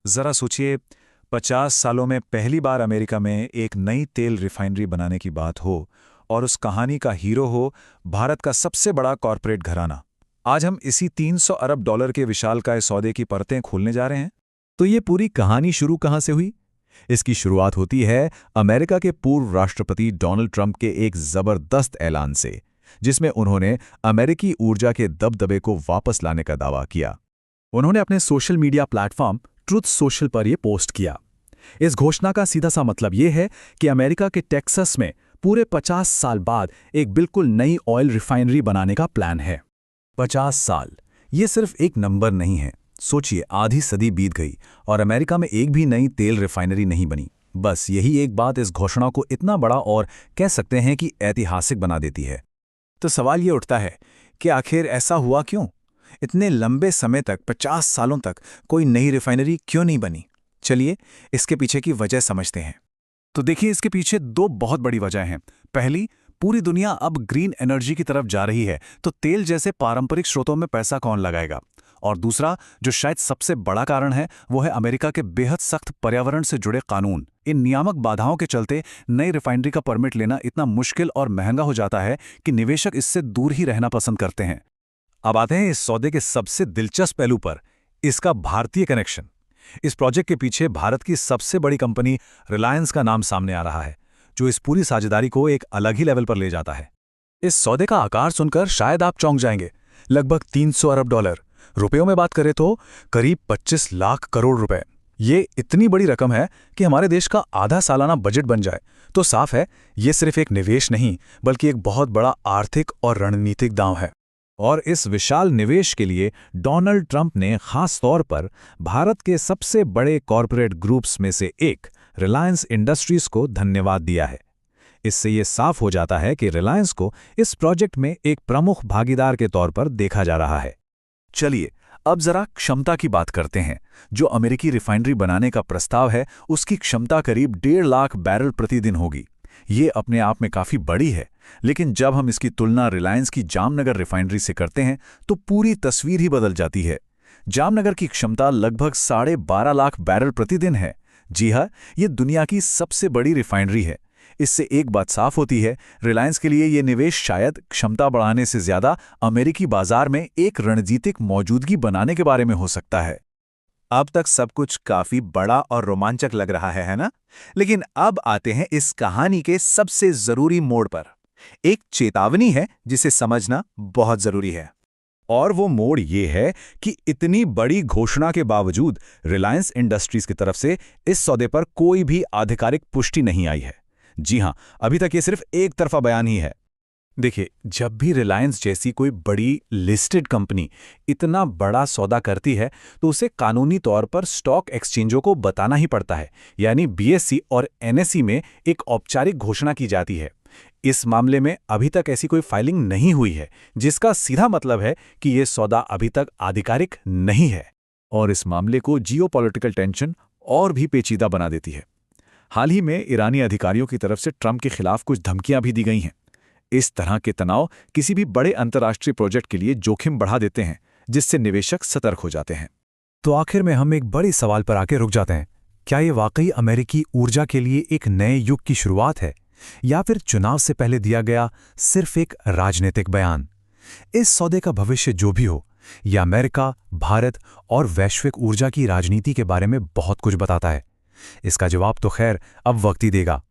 जरा सोचिए, 50 सालों में पहली बार अमेरिका में एक नई तेल रिफाइनरी बनाने की बात हो और उस कहानी का हीरो हो भारत का सबसे बड़ा कॉरपोरेट घराना। आज हम इसी 300 अरब डॉलर के विशालकाय सौदे की परतें खोलने जा रहे हैं। तो ये पूरी कहानी शुरू कहाँ से हुई? इसकी शुरुआत होती है अमेरिका के पूर्व राष्ट्रपति डोनाल्ड ट्रंप के एक जबरदस्त ऐलान से, जिसमें उन्होंने अमेरिकी ऊर्जा के दबदबे को वापस लाने का दावा किया। उन्होंने अपने social media platform truth social पर यह पोस्ट किया। इस घोषणा का सीधा सा मतलब यह है कि अमेरिका के टेक्सास में पूरे 50 साल बाद एक बिल्कुल नई ऑयल रिफाइनरी बनाने का प्लान है। 50 साल, ये सिर्फ एक नंबर नहीं है। सोचिए, आधी सदी बीत गई और अमेरिका में एक भी नई तेल रिफाइनरी नहीं बनी। बस यही एक बात इस घोषणा को इतना बड़ा और कह सकते हैं कि ऐतिहासिक बना देती है। तो सवाल ये उठता है कि आखिर ऐसा हुआ क्यों? इतने लंबे समय तक, 50 सालों तक कोई नई रिफाइनरी क्यों नहीं बनी? चलिए इसके पीछे की वजह समझते हैं। तो देखिए, इसके पीछे दो बहुत बड़ी वजह हैं। पहली, पूरी दुनिया अब ग्रीन एनर्जी की तरफ जा रही है, तो तेल जैसे पारंपरिक स्रोतों में पैसा कौन लगाएगा? और दूसरा, जो शायद सबसे बड़ा कारण है, वो है अमेरिका के बेहद सख्त पर्यावरण से जुड़े कानून। इन नियामक बाधाओं के चलते नई रिफाइनरी का परमिट लेना इतना मुश्किल और महंगा हो जाता है कि निवेशक इससे दूर ही रहना पसंद करते हैं। अब आते हैं इस सौदे के सबसे दिलचस्प पहलू पर, इसका भारतीय कनेक्शन। इस प्रोजेक्ट के पीछे भारत की सबसे बड़ी कंपनी रिलायंस का नाम सामने आ रहा है, जो इस पूरी साझेदारी को एक अलग ही लेवल पर ले जाता है। इस सौदे का आकार सुनकर शायद आप चौंक जाएंगे। लगभग 300 अरब डॉलर, रुपयों में बात करें तो करीब 25 लाख करोड़ रुपए। ये इतनी बड़ी रकम है कि हमारे देश का आधा सालाना बजट बन जाए। तो साफ है, ये सिर्फ एक निवेश नहीं, बल्कि एक बहुत बड़ा आर्थिक और रणनीतिक दांव है। और इस विशाल निवेश के लिए डोनाल्ड ट्रंप ने खास तौर पर भारत के सबसे बड़े कॉरपोरेट ग्रुप्स में से एक रिलायंस इंडस्ट्रीज को धन्यवाद दिया है। इससे ये साफ हो जाता है कि रिलायंस को इस प्रोजेक्ट में एक प्रमुख भागीदार के तौर पर देखा जा रहा है। चलिए अब जरा क्षमता की बात करते हैं। जो अमेरिकी रिफाइनरी बनाने का प्रस्ताव है, उसकी क्षमता करीब 1.5 लाख बैरल प्रतिदिन होगी। ये अपने आप में काफी बड़ी है, लेकिन जब हम इसकी तुलना रिलायंस की जामनगर रिफाइनरी से करते हैं तो पूरी तस्वीर ही बदल जाती है। जामनगर की क्षमता लगभग 12.5 लाख बैरल प्रतिदिन है। जी हाँ, ये दुनिया की सबसे बड़ी रिफाइनरी है। इससे एक बात साफ होती है, रिलायंस के लिए ये निवेश शायद क्षमता बढ़ाने से ज्यादा अमेरिकी बाजार में एक रणनीतिक मौजूदगी बनाने के बारे में हो सकता है। अब तक सब कुछ काफी बड़ा और रोमांचक लग रहा है ना? लेकिन अब आते हैं इस कहानी के सबसे जरूरी मोड़ पर। एक चेतावनी है जिसे समझना बहुत जरूरी है। और वो मोड़ ये है कि इतनी बड़ी घोषणा के बावजूद रिलायंस इंडस्ट्रीज की तरफ से इस सौदे पर कोई भी आधिकारिक पुष्टि नहीं आई है। जी हां, अभी तक ये सिर्फ एक तरफा बयान ही है। देखिए, जब भी रिलायंस जैसी कोई बड़ी लिस्टेड कंपनी इतना बड़ा सौदा करती है, तो उसे कानूनी तौर पर स्टॉक एक्सचेंजों को बताना ही पड़ता है। यानी बीएसई और एनएसई में एक औपचारिक घोषणा की जाती है। इस मामले में अभी तक ऐसी कोई फाइलिंग नहीं हुई है, जिसका सीधा मतलब है कि यह सौदा अभी तक आधिकारिक नहीं है। और इस मामले को जियोपॉलिटिकल टेंशन और भी पेचीदा बना देती है। हाल ही में ईरानी अधिकारियों की तरफ से ट्रंप के खिलाफ कुछ धमकियां भी दी गई हैं। इस तरह के तनाव किसी भी बड़े अंतर्राष्ट्रीय प्रोजेक्ट के लिए जोखिम बढ़ा देते हैं, जिससे निवेशक सतर्क हो जाते हैं। तो आखिर में हम एक बड़े सवाल पर आके रुक जाते हैं। क्या ये वाकई अमेरिकी ऊर्जा के लिए एक नए युग की शुरुआत है, या फिर चुनाव से पहले दिया गया सिर्फ एक राजनीतिक बयान? इस सौदे का भविष्य जो भी हो, यह अमेरिका, भारत और वैश्विक ऊर्जा की राजनीति के बारे में बहुत कुछ बताता है। इसका जवाब तो खैर अब वक्त ही देगा।